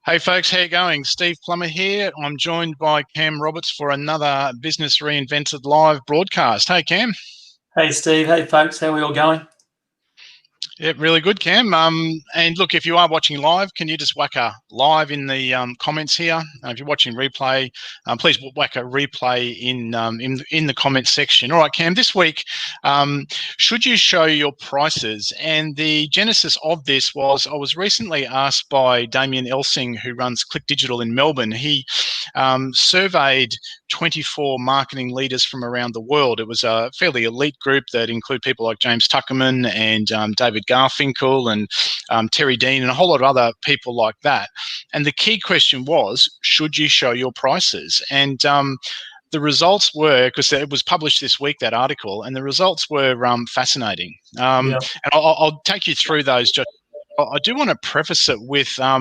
Hey folks, how you going? Steve Plummer here. I'm joined by Cam Roberts for another Business Reinvented live broadcast. Hey Cam. Hey Steve, hey folks, how are we all going? Yeah, really good, Cam. And look, if you are watching live, can you just whack a live in the comments here? If you're watching replay, please whack a replay in the comments section. All right, Cam. This week, should you show your prices? And the genesis of this was I was recently asked by Damien Elsing, who runs Click Digital in Melbourne. He surveyed 24 marketing leaders from around the world. It was a fairly elite group that include people like James Tuckerman and David Garfinkel and Terry Dean and a whole lot of other people like that. And the key question was, should you show your prices? And the results were, because it was published this week, that article, and the results were fascinating. And I'll take you through those. Just, I do want to preface it with I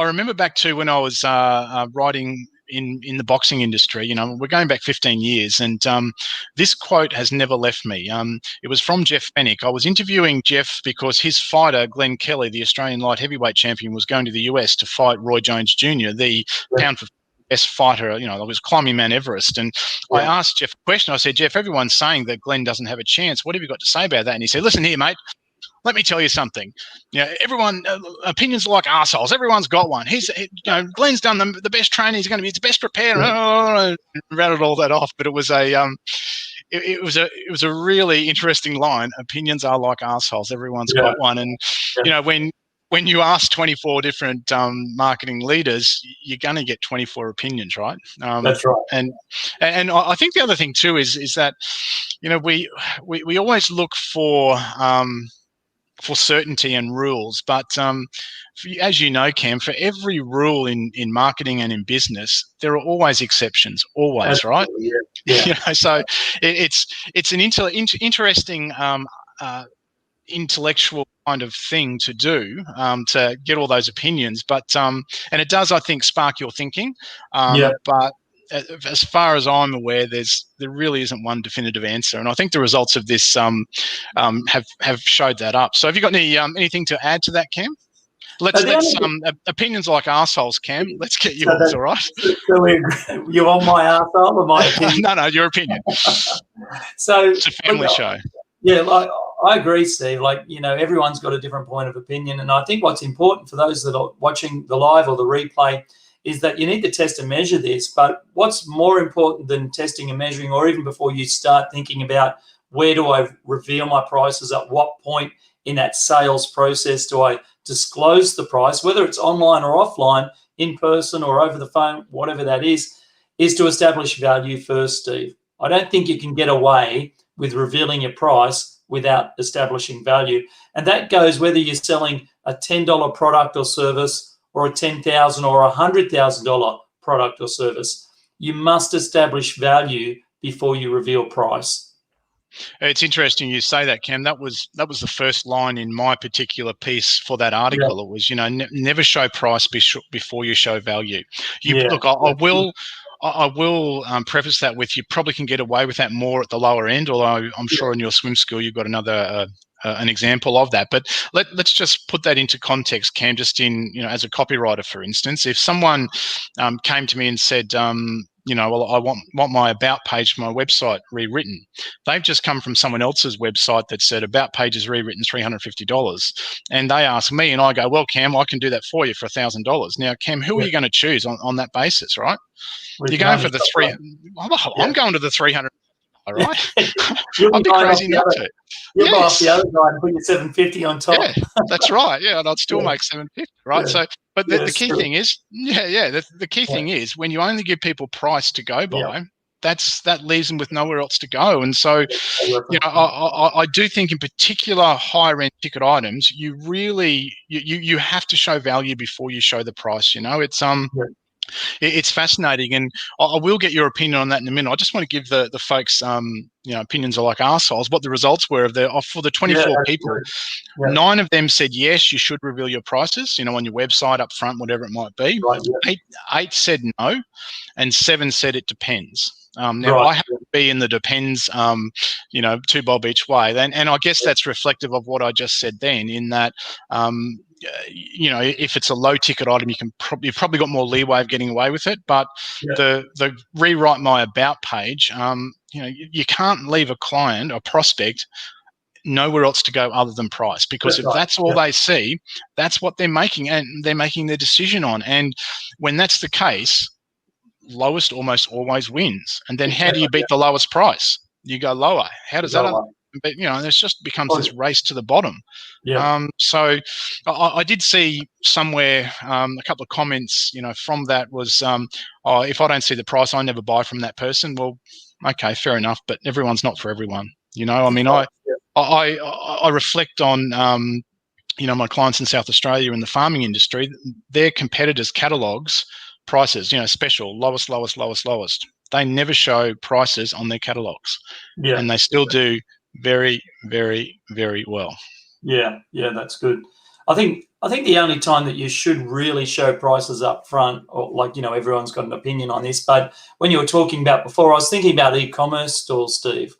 remember back to when I was writing in the boxing industry. You know, we're going back 15 years, and this quote has never left me. It was from Jeff Fennick. I was interviewing Jeff because his fighter, Glenn Kelly, the Australian light heavyweight champion, was going to the US to fight Roy Jones Jr., the pound for best fighter. You know, I was climbing Mount Everest, and I asked Jeff a question. I said, Jeff, everyone's saying that Glenn doesn't have a chance. What have you got to say about that? And he said, listen here, mate. Let me tell you something. You know, everyone opinions are like arseholes. Everyone's got one. Glenn's done the best training. He's going to be the best prepared. Rattled all that off, but it was it was a really interesting line. Opinions are like arseholes. Everyone's got one, and you know when you ask 24 different marketing leaders, you're going to get 24 opinions, right? That's right. And I think the other thing too is that, you know, we always look for certainty and rules, but as you know, Cam, for every rule in marketing and in business, there are always exceptions, always. Absolutely, right? Yeah. You know, so it's an interesting intellectual kind of thing to do, to get all those opinions, but and it does, I think, spark your thinking. But as far as I'm aware, there really isn't one definitive answer, and I think the results of this have showed that up. So, have you got anything to add to that, Cam? Let's opinions like arseholes, Cam. Let's get yours, all right? So you want my arsehole or my opinion? No, your opinion. So it's a family show. Yeah, I agree, Steve. Like, you know, everyone's got a different point of opinion, and I think what's important for those that are watching the live or the replay is that you need to test and measure this. But what's more important than testing and measuring, or even before you start thinking about where do I reveal my prices, at what point in that sales process do I disclose the price, whether it's online or offline, in person or over the phone, whatever that is to establish value first, Steve. I don't think you can get away with revealing your price without establishing value. And that goes whether you're selling a $10 product or service or a $10,000 or a $100,000 product or service. You must establish value before you reveal price. It's interesting you say that, Cam. That was the first line in my particular piece for that article. It was, you know, never show price before you show value. Look, I will preface that with, you probably can get away with that more at the lower end, although I'm sure in your swim school you've got another an example of that. But let's just put that into context, Cam, just in, you know, as a copywriter, for instance. If someone came to me and said, you know, well, I want my about page for my website rewritten. They've just come from someone else's website that said about page is rewritten $350. And they ask me, and I go, well, Cam, I can do that for you for $1,000. Now, Cam, who are you going to choose on that basis, right? You're going for the three. I'm going to the 300. All right. I'd be crazy not to. You'll buy off the other guy and put your 750 on top. Yeah, that's right. Yeah, and I'd still make 750, right? Yeah. So, but the key thing is, the key thing is, when you only give people price to go by, that leaves them with nowhere else to go. And so, you know, I do think in particular higher end ticket items, you really you have to show value before you show the price. You know, it's fascinating, and I will get your opinion on that in a minute. I just want to give the folks, opinions are like arseholes, what the results were for the 24 people. Yeah. 9 of them said yes, you should reveal your prices, on your website up front, whatever it might be. Right, yeah. Eight said no, and 7 said it depends. Now, Right. I have to be in the depends, 2 bob each way. And I guess that's reflective of what I just said then, in that, if it's a low ticket item, you've probably got more leeway of getting away with it. But the rewrite my about page, you can't leave a client or prospect nowhere else to go other than price, because if that's all they see, that's what they're making, and they're making their decision on. And when that's the case, lowest almost always wins. And then how do you beat the lowest price? You go lower. How does that? But there's just becomes this race to the bottom. So I did see somewhere a couple of comments, from that was, if I don't see the price, I never buy from that person. Well, okay, fair enough, but everyone's not for everyone. I reflect on my clients in South Australia in the farming industry. Their competitors' catalogues prices, special, lowest. They never show prices on their catalogues, and they still do very, very, very well. Yeah, that's good. I think the only time that you should really show prices up front, or everyone's got an opinion on this, but when you were talking about before, I was thinking about e-commerce stores, Steve.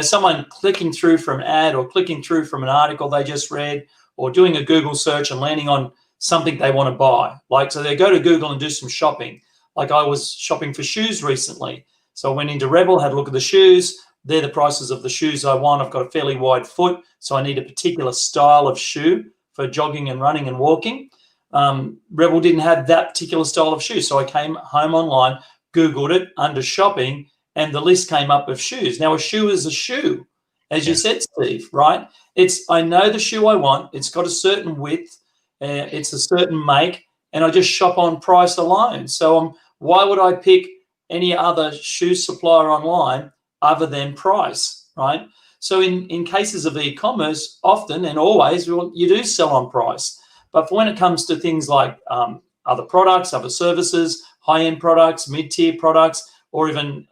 Someone clicking through from an ad or clicking through from an article they just read, or doing a Google search and landing on something they want to buy. So they go to Google and do some shopping. I was shopping for shoes recently. So I went into Rebel, had a look at the shoes. They're the prices of the shoes I want. I've got a fairly wide foot, so I need a particular style of shoe for jogging and running and walking. Rebel didn't have that particular style of shoe. So I came home online, Googled it under shopping, and the list came up of shoes. Now, a shoe is a shoe, as you said, Steve, right? I know the shoe I want. It's got a certain width. It's a certain make, and I just shop on price alone. So why would I pick any other shoe supplier online other than price, right? So in cases of e-commerce, often and always, you do sell on price. But for when it comes to things like other products, other services, high-end products, mid-tier products, or even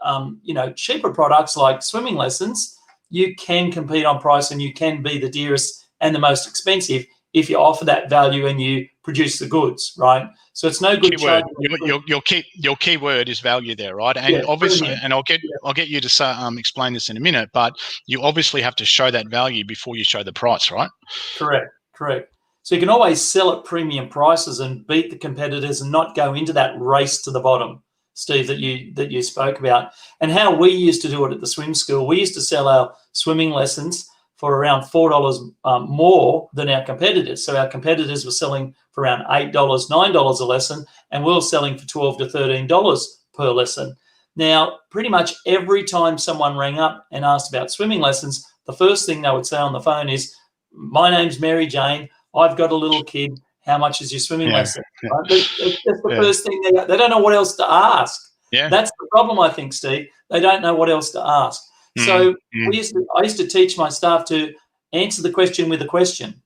cheaper products like swimming lessons, you can compete on price, and you can be the dearest and the most expensive if you offer that value and you produce the goods, right? So it's no good. Your key word is value there, right? And obviously, and I'll get you to explain this in a minute, but you obviously have to show that value before you show the price, right? Correct. So you can always sell at premium prices and beat the competitors and not go into that race to the bottom, Steve, that you spoke about. And how we used to do it at the swim school, we used to sell our swimming lessons for around $4 more than our competitors. So our competitors were selling for around $8, $9 a lesson, and we were selling for $12 to $13 per lesson. Now, pretty much every time someone rang up and asked about swimming lessons, the first thing they would say on the phone is, "My name's Mary Jane. I've got a little kid. How much is your swimming lesson?" Right? It's just the first thing they don't know what else to ask. That's the problem, I think, Steve. They don't know what else to ask. So I used to teach my staff to answer the question with a question.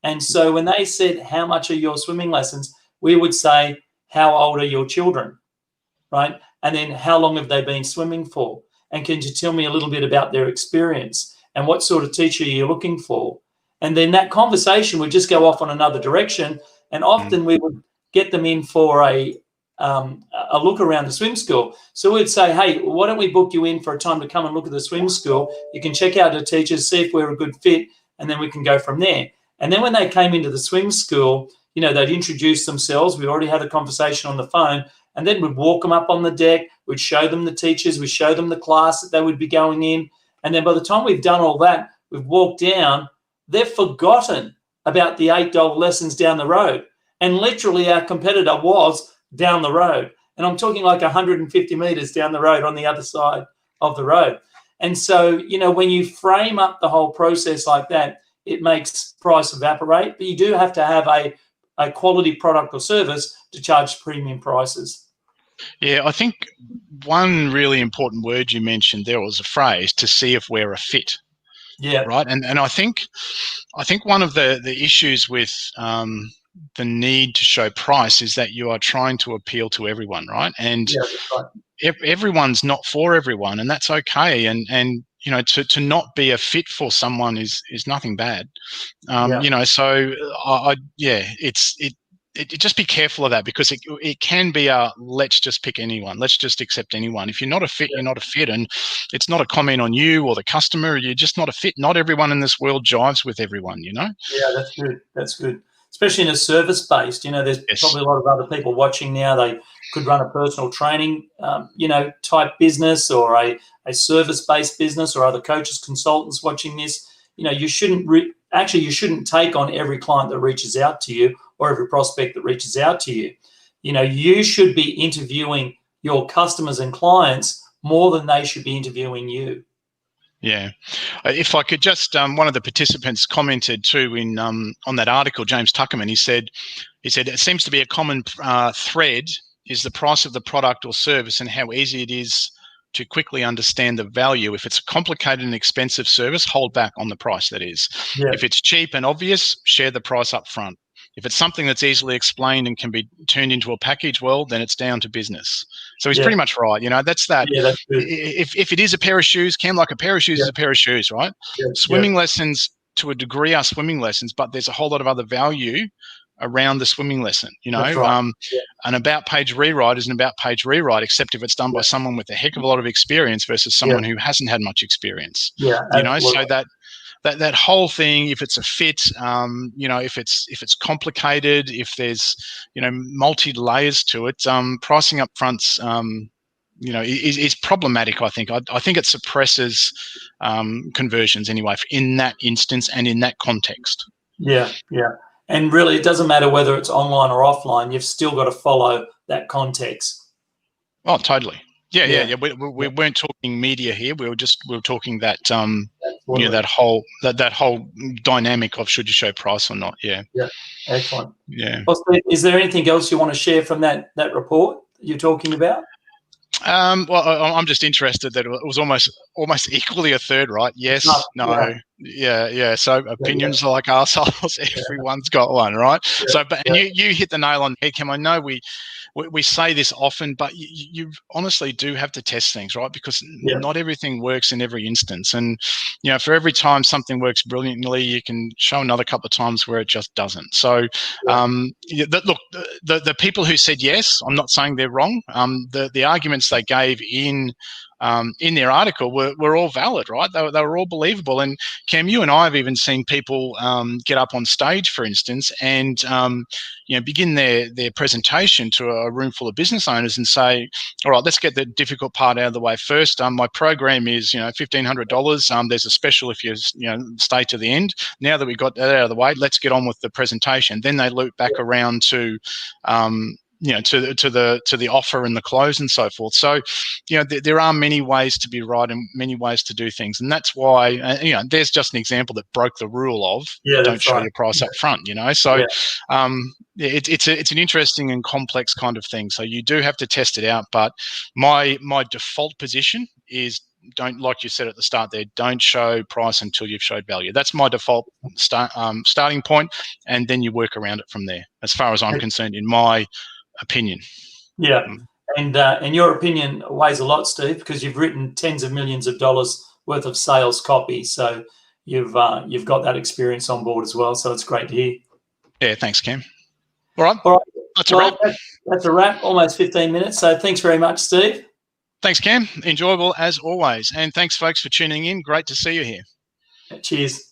And so when they said, "How much are your swimming lessons?" we would say, "How old are your children?" Right? And then, "How long have they been swimming for? And can you tell me a little bit about their experience? And what sort of teacher are you looking for?" And then that conversation would just go off on another direction. And often we would get them in for a look around the swim school. So we'd say, "Hey, why don't we book you in for a time to come and look at the swim school? You can check out the teachers, see if we're a good fit, and then we can go from there." And then when they came into the swim school, they'd introduce themselves. We already had a conversation on the phone, and then we'd walk them up on the deck. We'd show them the teachers. We'd show them the class that they would be going in. And then by the time we've done all that, we've walked down, they've forgotten about the $8 lessons down the road. And literally our competitor was down the road. And I'm talking like 150 meters down the road on the other side of the road. And so, when you frame up the whole process like that, it makes price evaporate. But you do have to have a quality product or service to charge premium prices. Yeah, I think one really important word you mentioned there was a phrase, to see if we're a fit. Yeah. Right. And I think one of the issues with the need to show price is that you are trying to appeal to everyone, right? And everyone's not for everyone, and that's okay. And to not be a fit for someone is nothing bad. Yeah. So just be careful of that, because it can be let's just pick anyone, let's just accept anyone. If you're not a fit, you're not a fit, and it's not a comment on you or the customer. You're just not a fit. Not everyone in this world jives with everyone. Yeah, that's good. That's good. Especially in a service-based, there's probably a lot of other people watching now. They could run a personal training, type business, or a service-based business, or other coaches, consultants watching this. You shouldn't you shouldn't take on every client that reaches out to you, or every prospect that reaches out to you. You should be interviewing your customers and clients more than they should be interviewing you. Yeah. If I could just, one of the participants commented too on that article, James Tuckerman. He said it seems to be a common thread is the price of the product or service, and how easy it is to quickly understand the value. If it's a complicated and expensive service, hold back on the price, that is. Yeah. If it's cheap and obvious, share the price up front. If it's something that's easily explained and can be turned into a package, well, then it's down to business. So he's pretty much right. That's that. Yeah, that's good. If it is a pair of shoes, Cam, like a pair of shoes is a pair of shoes, right? Yeah. Swimming lessons, to a degree, are swimming lessons, but there's a whole lot of other value around the swimming lesson. That's right. An about page rewrite is an about page rewrite, except if it's done by someone with a heck of a lot of experience versus someone who hasn't had much experience. Yeah, so that whole thing, if it's a fit, if it's complicated, if there's multi layers to it, pricing up fronts is problematic. I think it suppresses conversions anyway in that instance and in that context. Yeah. And really, it doesn't matter whether it's online or offline. You've still got to follow that context. Oh, totally. Yeah. We weren't talking media here. We were talking that that whole dynamic of should you show price or not. Yeah. Yeah. Excellent. Yeah. Well, Steve, is there anything else you want to share from that report that you're talking about? Well, I'm just interested that it was almost equally a third, right? Yes, no, yeah. So opinions are like arseholes. Everyone's got one, right? Yeah. So, and you hit the nail on the head, Kim. I know we say this often, but you honestly do have to test things, right? Because not everything works in every instance. And, for every time something works brilliantly, you can show another couple of times where it just doesn't. So, look, the people who said yes, I'm not saying they're wrong. The arguments they gave in their article were all valid, right? They were all believable. And Cam, you and I have even seen people get up on stage, for instance, and begin their presentation to a room full of business owners and say, all right, let's get the difficult part out of the way first. My program is $1,500. There's a special if you stay to the end. Now that we got that out of the way, let's get on with the presentation. Then they loop back around to to the offer and the close and so forth. So, there are many ways to be right and many ways to do things, and that's why there's just an example that broke the rule of don't show your price up front. So it's an interesting and complex kind of thing. So you do have to test it out. But my default position is, don't, like you said at the start there, don't show price until you've showed value. That's my default starting point, and then you work around it from there, as far as I'm concerned, in my opinion. Yeah. And your opinion weighs a lot, Steve, because you've written tens of millions of dollars worth of sales copy. So you've got that experience on board as well. So it's great to hear. Yeah, thanks, Cam. All right. That's a wrap. That's a wrap. Almost 15 minutes. So thanks very much, Steve. Thanks, Cam. Enjoyable as always. And thanks, folks, for tuning in. Great to see you here. Cheers.